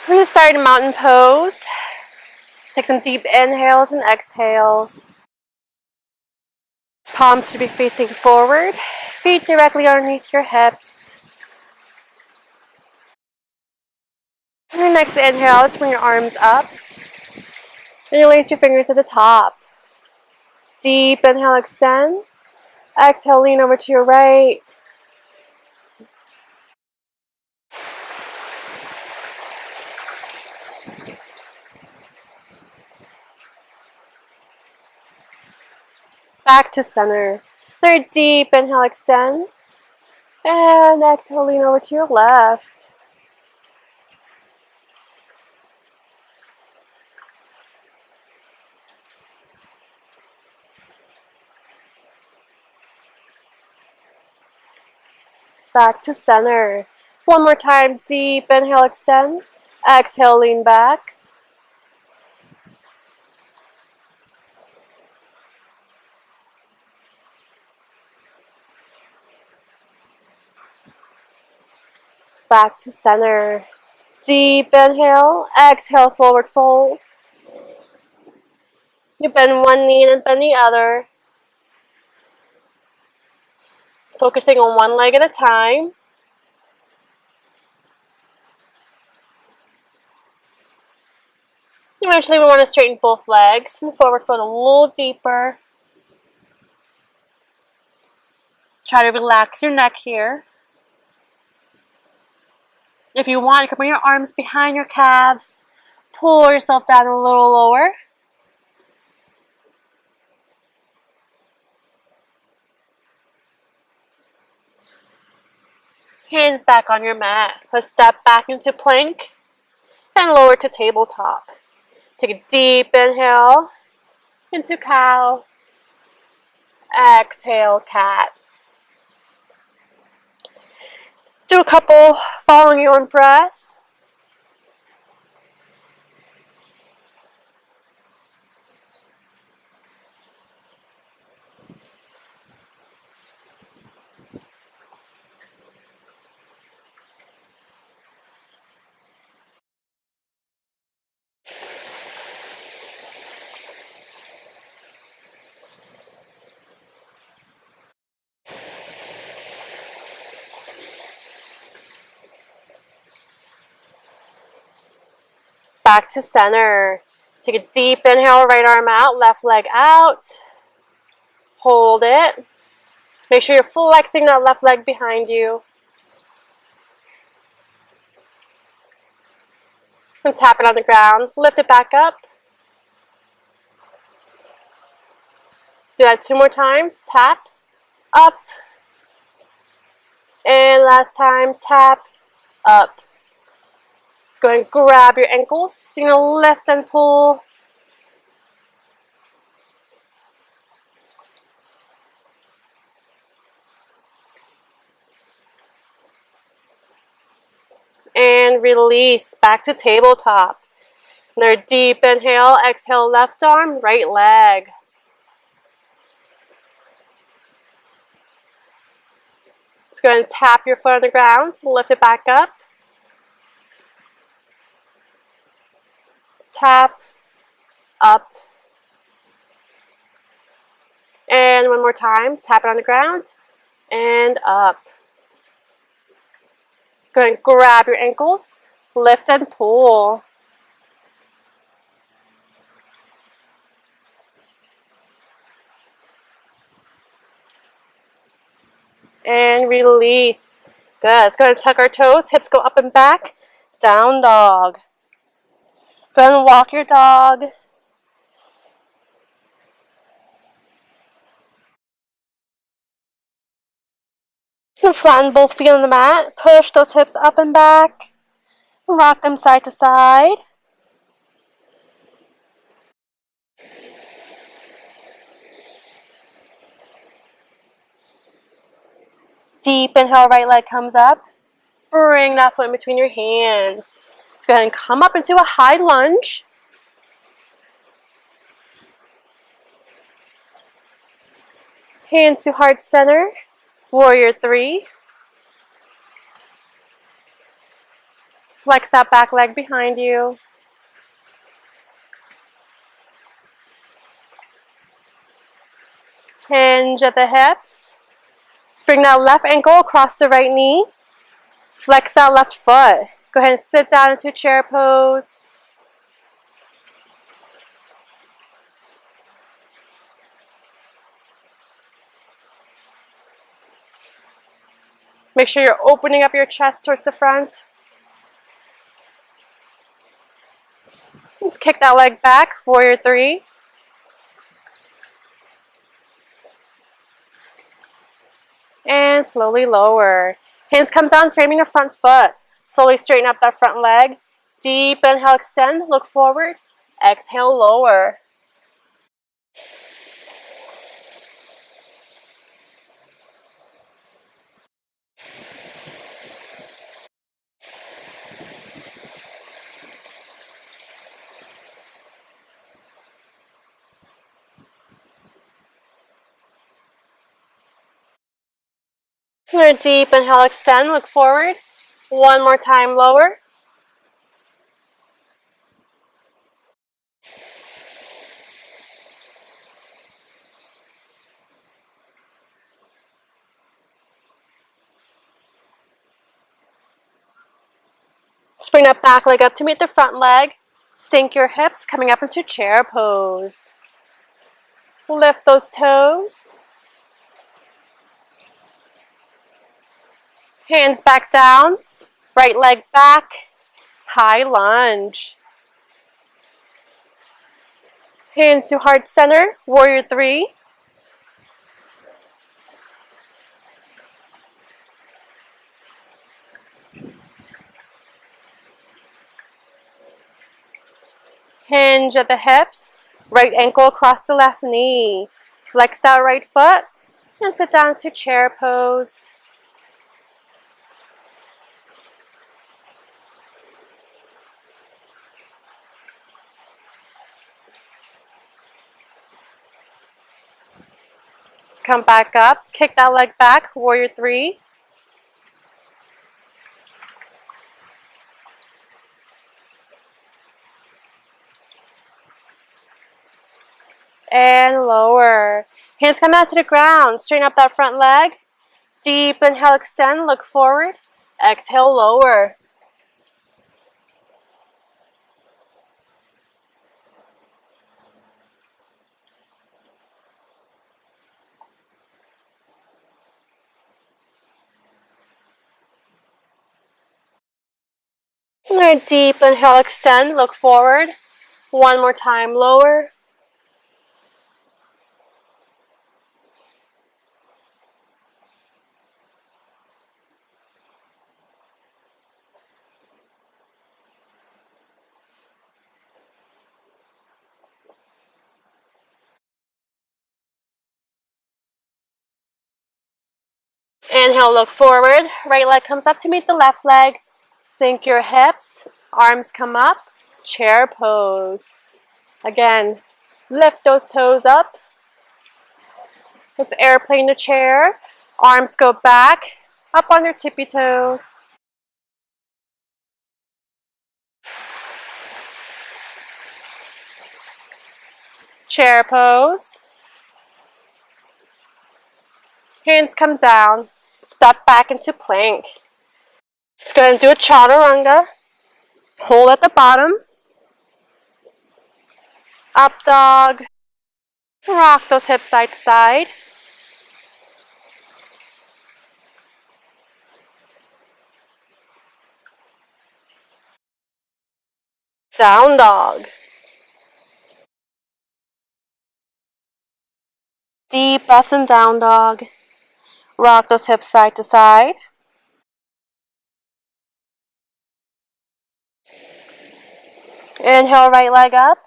We're going to start in mountain pose. Take some deep inhales and exhales. Palms should be facing forward. Feet directly underneath your hips. On your next inhale, let's bring your arms up. And you lace your fingers at the top. Deep inhale, extend. Exhale, lean over to your right. Back to center. Another deep inhale, extend. And exhale, lean over to your left. Back to center. One more time, deep inhale, extend. Exhale, lean back. Back to center. Deep inhale, exhale, forward fold. You bend one knee and bend the other. Focusing on one leg at a time. Eventually we want to straighten both legs and forward fold a little deeper. Try to relax your neck here. If you want, you can bring your arms behind your calves. Pull yourself down a little lower. Hands back on your mat. Let's step back into plank and lower to tabletop. Take a deep inhale into cow. Exhale, cat. Do a couple following your own breath. Back to center. Take a deep inhale, right arm out, left leg out. Hold it. Make sure you're flexing that left leg behind you. And tap it on the ground. Lift it back up. Do that 2 more times. Tap, up. And last time, tap, up. Just go ahead and grab your ankles. You're going to lift and pull. And release. Back to tabletop. Another deep inhale. Exhale, left arm, right leg. Let's go ahead and tap your foot on the ground. Lift it back up. Tap, up. And one more time. Tap it on the ground. And up. Go ahead and grab your ankles. Lift and pull. And release. Good. Let's go ahead and tuck our toes. Hips go up and back. Down dog. Go ahead and walk your dog. You can flatten both feet on the mat. Push those hips up and back. Rock them side to side. Deep inhale, right leg comes up. Bring that foot in between your hands. Let's go ahead and come up into a high lunge. Hands to heart center. Warrior 3. Flex that back leg behind you. Hinge at the hips. Let's bring that left ankle across the right knee. Flex that left foot. Go ahead and sit down into chair pose. Make sure you're opening up your chest towards the front. Let's kick that leg back, warrior three. And slowly lower. Hands come down, framing the front foot. Slowly straighten up that front leg. Deep inhale, extend, look forward. Exhale, lower. Another deep inhale, extend, look forward. One more time, lower. Let's bring that back leg up to meet the front leg. Sink your hips, coming up into chair pose. Lift those toes. Hands back down. Right leg back. High lunge. Hands to heart center. Warrior three. Hinge at the hips. Right ankle across the left knee. Flex that right foot and sit down to chair pose. Let's come back up. Kick that leg back. Warrior three. And lower. Hands come down to the ground. Straighten up that front leg. Deep inhale, extend, look forward. Exhale, lower. Another deep inhale, extend, look forward. One more time, lower. Inhale, look forward. Right leg comes up to meet the left leg. Sink your hips. Arms come up. Chair pose. Again, lift those toes up. Let's airplane the chair. Arms go back. Up on your tippy toes. Chair pose. Hands come down. Step back into plank. Let's go ahead and do a chaturanga. Hold at the bottom. Up dog. Rock those hips side to side. Down dog. Deep breaths in down dog. Rock those hips side to side. Inhale, right leg up.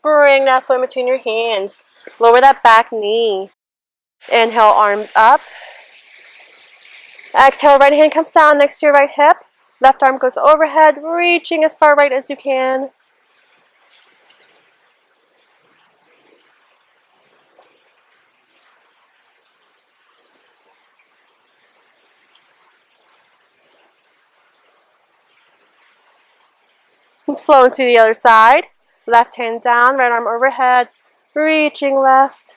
Bring that foot between your hands. Lower that back knee. Inhale, arms up. Exhale, right hand comes down next to your right hip. Left arm goes overhead, reaching as far right as you can. Let's flow into the other side. Left hand down, right arm overhead, reaching left.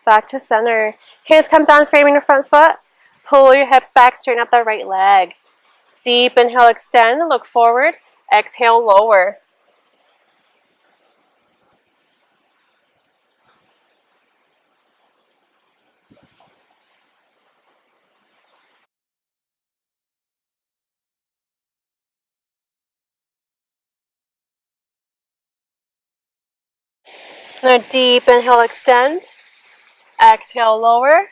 Back to center. Hands come down, framing the front foot. Pull your hips back, straighten up the right leg. Deep inhale, extend, look forward. Exhale, lower. Now deep inhale, extend. Exhale, lower.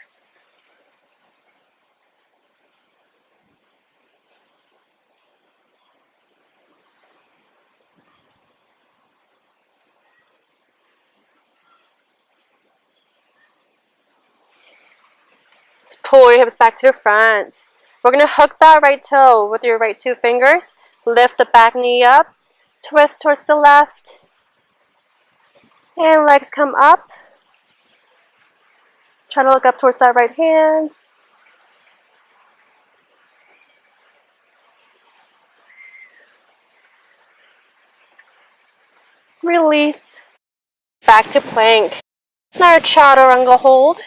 Let's pull your hips back to the front. We're going to hook that right toe with your right 2 fingers. Lift the back knee up. Twist towards the left. And legs come up. Try to look up towards that right hand. Release. Back to plank. Now chaturanga hold.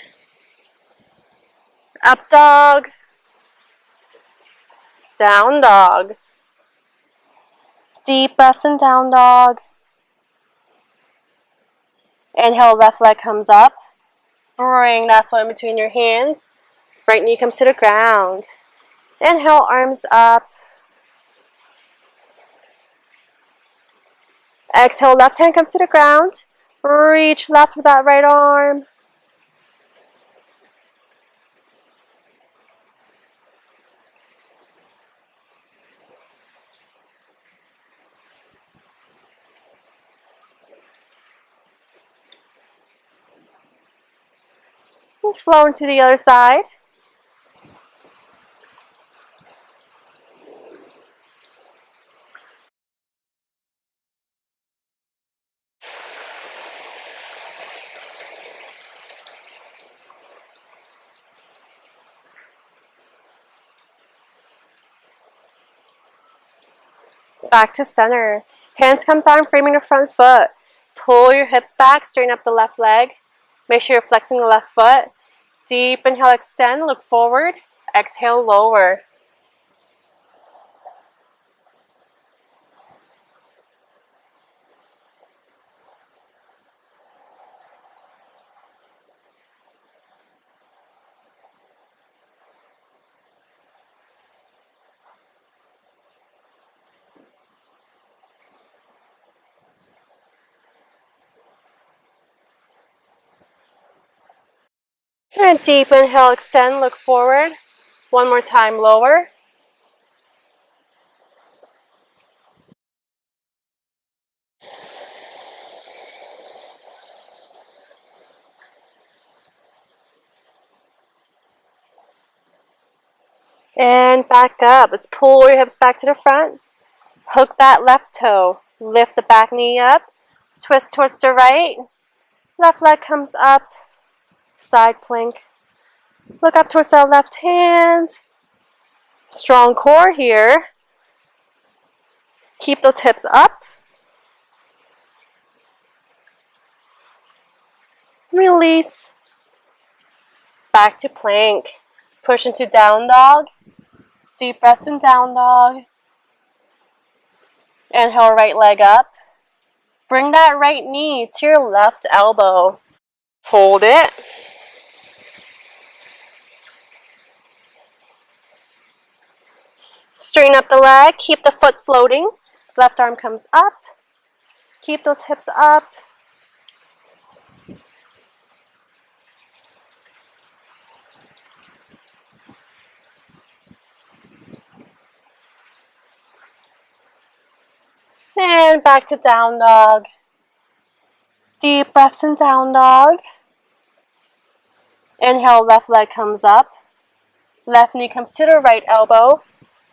Up dog. Down dog. Deep breaths in down dog. Inhale, left leg comes up. Bring that foot in between your hands. Right knee comes to the ground. Inhale, arms up. Exhale, left hand comes to the ground. Reach left with that right arm. And flow into the other side. Back to center. Hands come down, framing the front foot. Pull your hips back, straighten up the left leg. Make sure you're flexing the left foot. Deep inhale, extend, look forward. Exhale, lower. And deep inhale, extend, look forward. One more time, lower. And back up. Let's pull your hips back to the front. Hook that left toe. Lift the back knee up. Twist towards the right. Left leg comes up. Side plank. Look up towards that left hand. Strong core here. Keep those hips up. Release. Back to plank. Push into down dog. Deep breaths in down dog. Inhale, right leg up. Bring that right knee to your left elbow. Hold it. Straighten up the leg. Keep the foot floating. Left arm comes up. Keep those hips up. And back to down dog. Deep breaths in down dog. Inhale, left leg comes up. Left knee comes to the right elbow.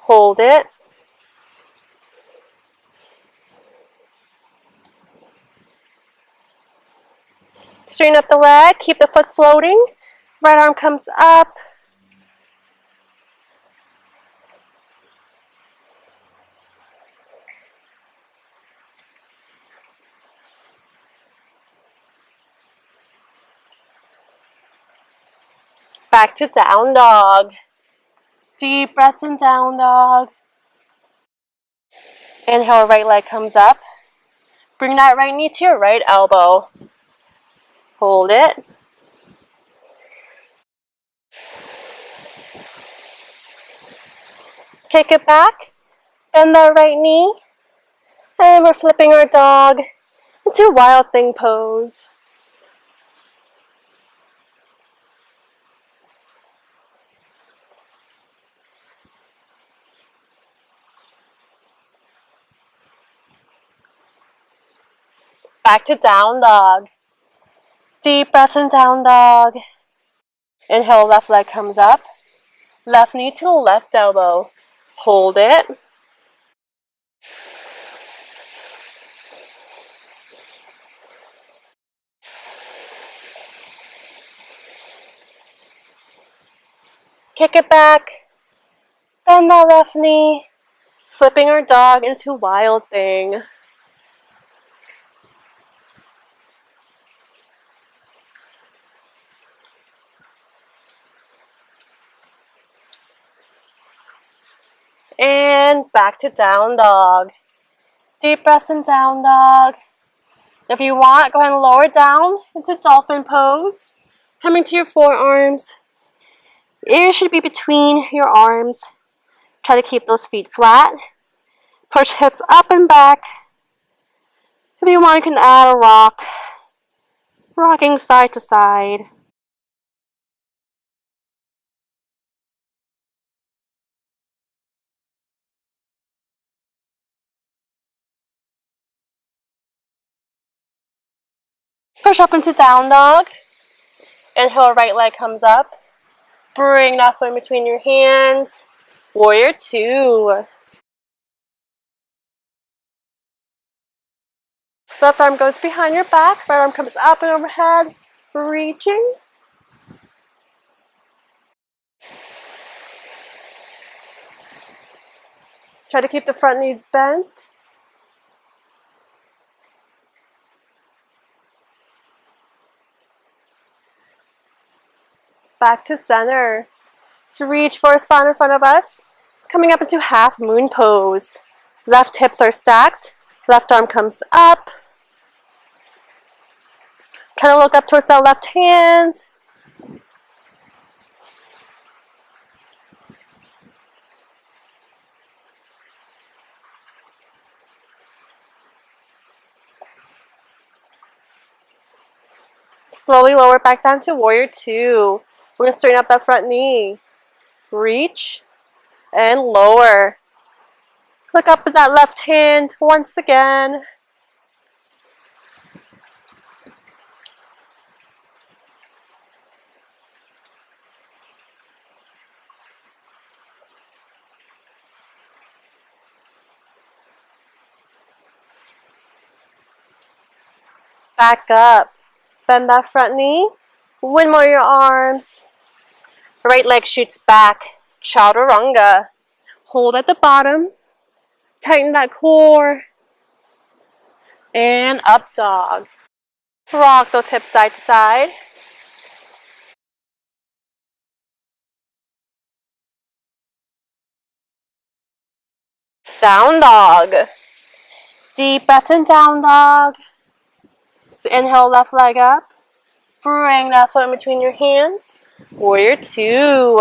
Hold it. Straighten up the leg, keep the foot floating. Right arm comes up. Back to down dog. Deep breaths in down dog. Inhale, right leg comes up. Bring that right knee to your right elbow. Hold it. Kick it back. Bend that right knee. And we're flipping our dog into wild thing pose. Back to down dog. Deep breaths in down dog. Inhale, left leg comes up. Left knee to left elbow. Hold it. Kick it back. Bend that left knee. Flipping our dog into wild thing. And back to down dog. Deep breaths in down dog. If you want, go ahead and lower down into dolphin pose. Coming to your forearms. Ears should be between your arms. Try to keep those feet flat. Push hips up and back. If you want, you can add a rock. Rocking side to side. Push up into down dog. Inhale, right leg comes up. Bring that foot in between your hands. Warrior two. Left arm goes behind your back. Right arm comes up and overhead. Reaching. Try to keep the front knees bent. Back to center. So reach for a spine in front of us. Coming up into half moon pose. Left hips are stacked. Left arm comes up. Try to look up towards that left hand. Slowly lower back down to warrior two. We're going to straighten up that front knee. Reach and lower. Look up at that left hand once again. Back up. Bend that front knee. Windmill your arms. Right leg shoots back. Chaturanga. Hold at the bottom. Tighten that core. And up dog. Rock those hips side to side. Down dog. Deep breath in down dog. So inhale, left leg up. Bring that foot in between your hands. Warrior two.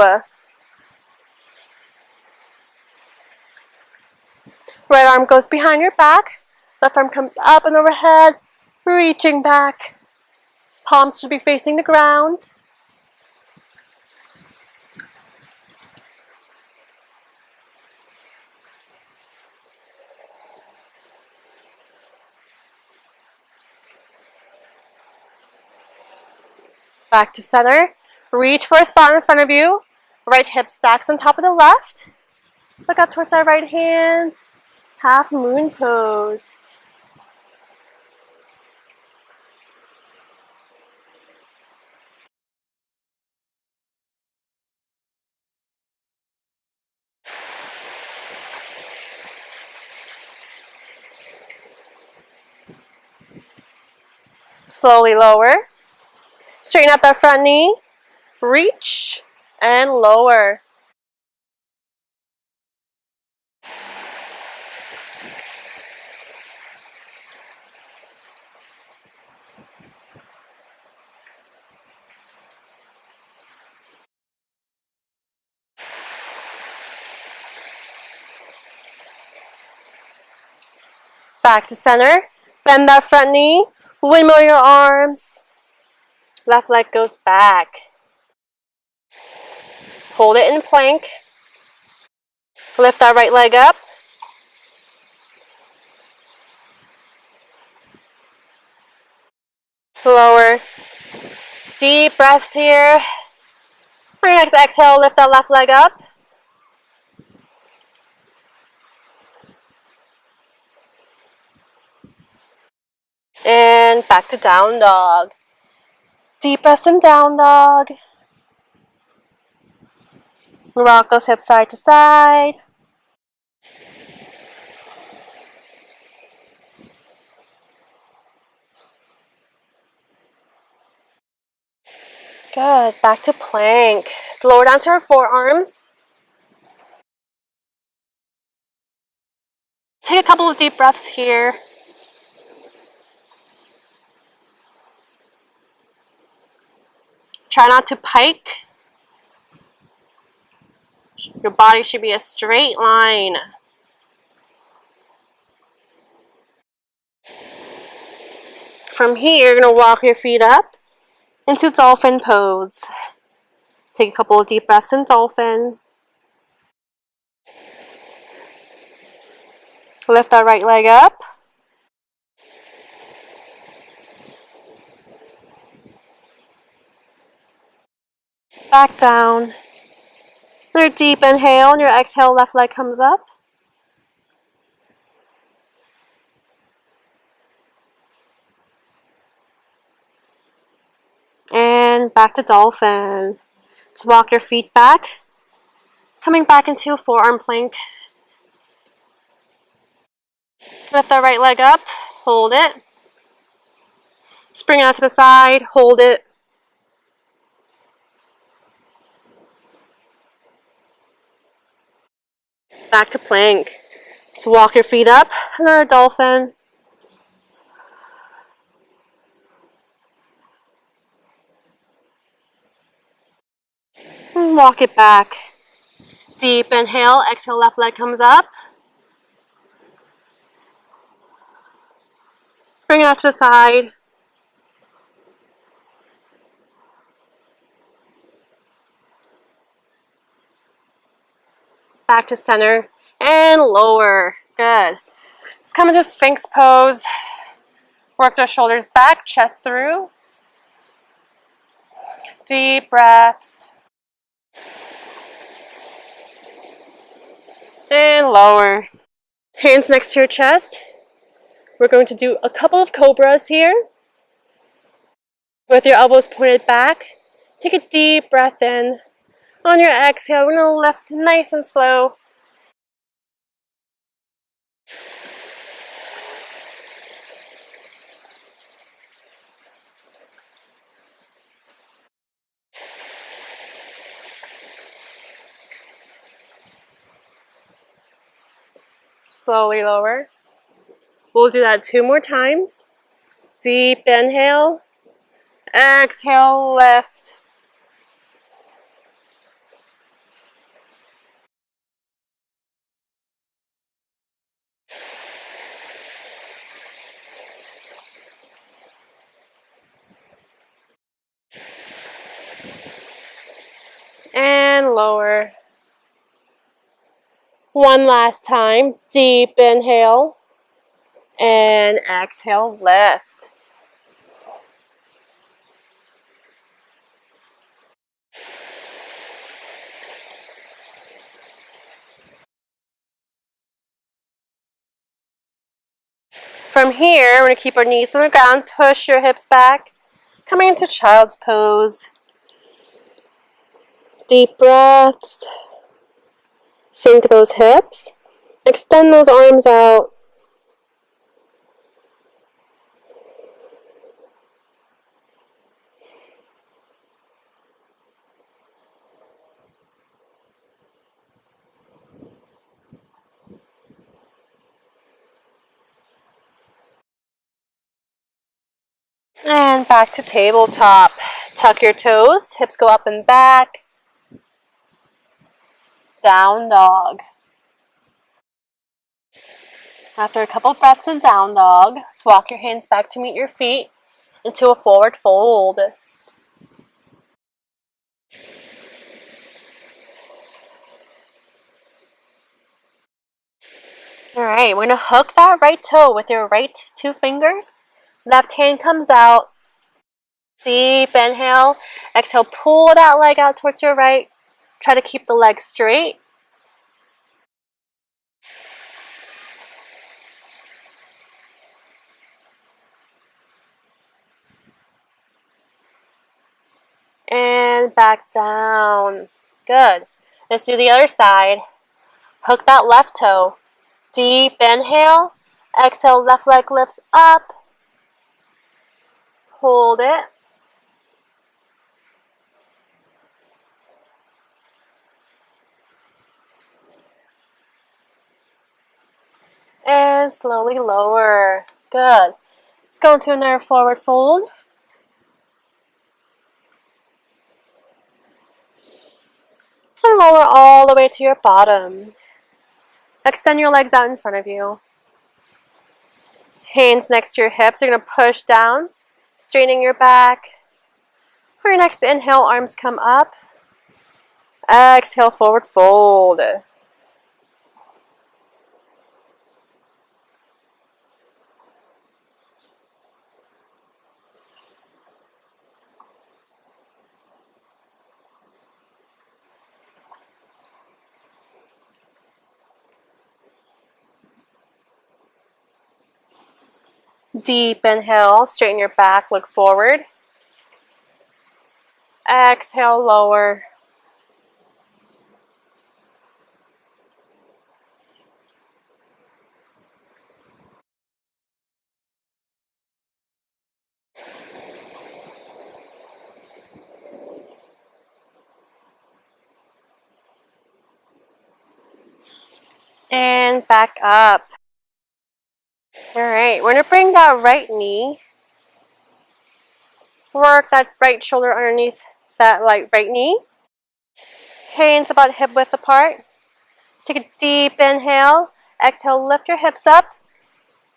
Right arm goes behind your back. Left arm comes up and overhead. Reaching back. Palms should be facing the ground. Back to center. Reach for a spot in front of you. Right hip stacks on top of the left. Look up towards that right hand. Half moon pose. Slowly lower. Straighten up that front knee. Reach and lower. Back to center. Bend that front knee. Windmill your arms. Left leg goes back. Hold it in plank. Lift that right leg up. Lower. Deep breaths here. On your next exhale, lift that left leg up. And back to down dog. Deep breaths in down dog. Rock those hips side to side. Good. Back to plank. Slow down to our forearms. Take a couple of deep breaths here. Try not to pike. Your body should be a straight line. From here, you're going to walk your feet up into dolphin pose. Take a couple of deep breaths in dolphin. Lift that right leg up. Back down. Another deep inhale. On your exhale, left leg comes up. And back to dolphin. Just walk your feet back. Coming back into a forearm plank. Lift that right leg up. Hold it. Spring out to the side. Hold it. Back to plank. So walk your feet up. Another dolphin. And walk it back. Deep inhale. Exhale, left leg comes up. Bring it out to the side. Back to center. And lower. Good. Let's come into Sphinx pose. Work those shoulders back, chest through. Deep breaths. And lower. Hands next to your chest. We're going to do a couple of cobras here. With your elbows pointed back. Take a deep breath in. On your exhale, we're going to lift nice and slow. Slowly lower. We'll do that 2 more times. Deep inhale. Exhale, lift. And lower. One last time. Deep inhale. And exhale, lift. From here, we're going to keep our knees on the ground, push your hips back, coming into child's pose. Deep breaths. Sink those hips. Extend those arms out. And back to tabletop. Tuck your toes, hips go up and back. Down dog. After a couple breaths in down dog, let's walk your hands back to meet your feet into a forward fold. Alright, we're going to hook that right toe with your right 2 fingers. Left hand comes out. Deep inhale. Exhale, pull that leg out towards your right. Try to keep the leg straight. And back down. Good. Let's do the other side. Hook that left toe. Deep inhale. Exhale, left leg lifts up. Hold it. And slowly lower. Good. Let's go into another forward fold. And lower all the way to your bottom. Extend your legs out in front of you. Hands next to your hips. You're going to push down, straightening your back. For your next inhale, arms come up. Exhale, forward fold. Deep inhale, straighten your back, look forward. Exhale, lower. And back up. Alright, we're going to bring that right knee. Work that right shoulder underneath that right knee. Hands about hip width apart. Take a deep inhale. Exhale, lift your hips up.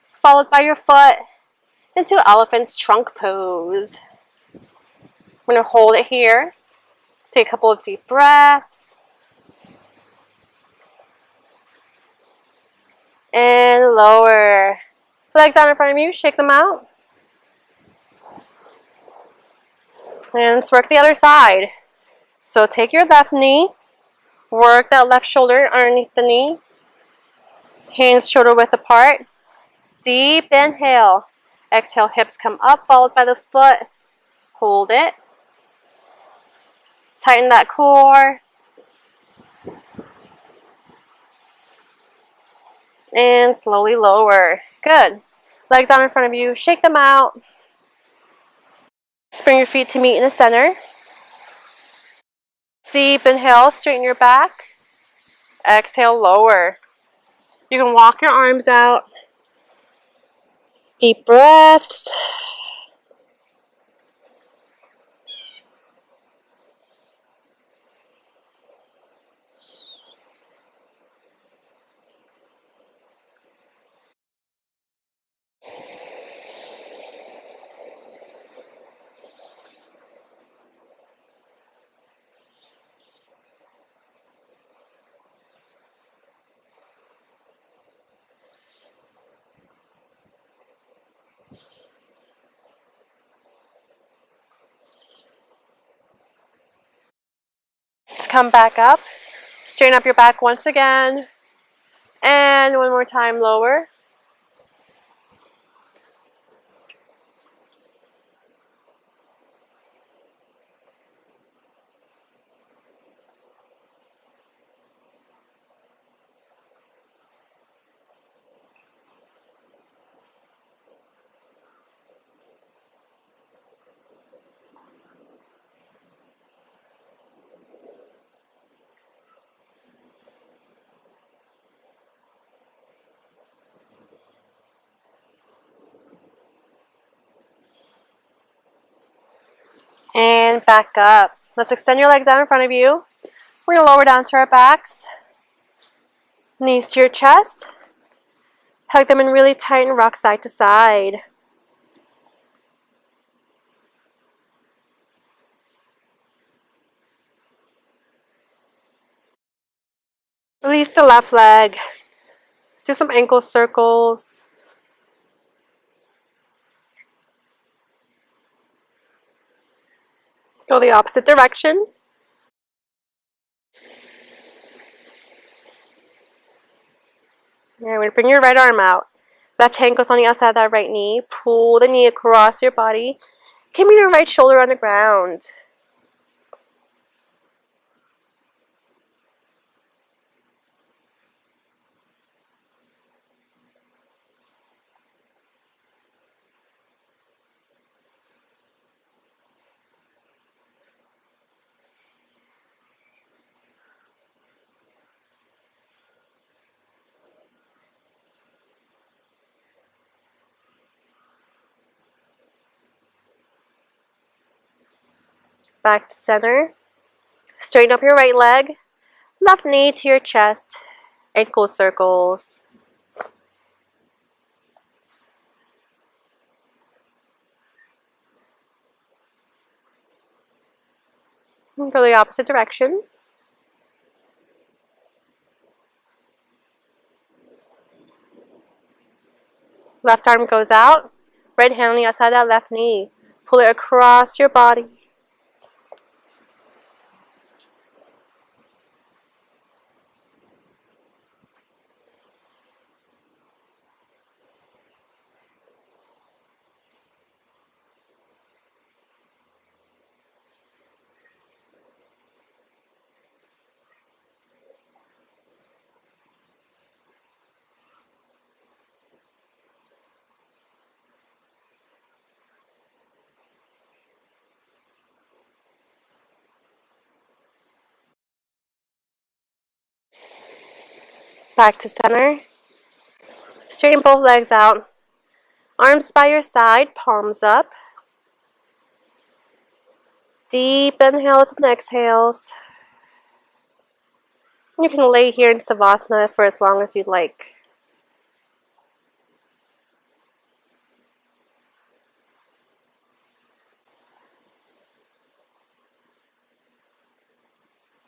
Followed by your foot into elephant's trunk pose. We're going to hold it here. Take a couple of deep breaths. And lower. Legs out in front of you, shake them out. And let's work the other side. So take your left knee, work that left shoulder underneath the knee. Hands shoulder width apart. Deep inhale. Exhale, hips come up, followed by the foot. Hold it. Tighten that core. And slowly lower. Good. Legs out in front of you, shake them out. Bring your feet to meet in the center. Deep inhale, straighten your back. Exhale, lower. You can walk your arms out. Deep breaths. Let's come back up. Straighten up your back once again. And one more time, lower. back up. Let's extend your legs out in front of you. We're going to lower down to our backs. Knees to your chest. Hug them in really tight and rock side to side. Release the left leg. Do some ankle circles. Go the opposite direction. Alright, we're going to bring your right arm out. Left hand goes on the outside of that right knee. Pull the knee across your body. Keeping your right shoulder on the ground. Back to center. Straighten up your right leg. Left knee to your chest. Ankle circles. And go the opposite direction. Left arm goes out. Right hand on the outside of that left knee. Pull it across your body. Back to center. Straighten both legs out. Arms by your side, palms up. Deep inhales and exhales. You can lay here in Savasana for as long as you'd like.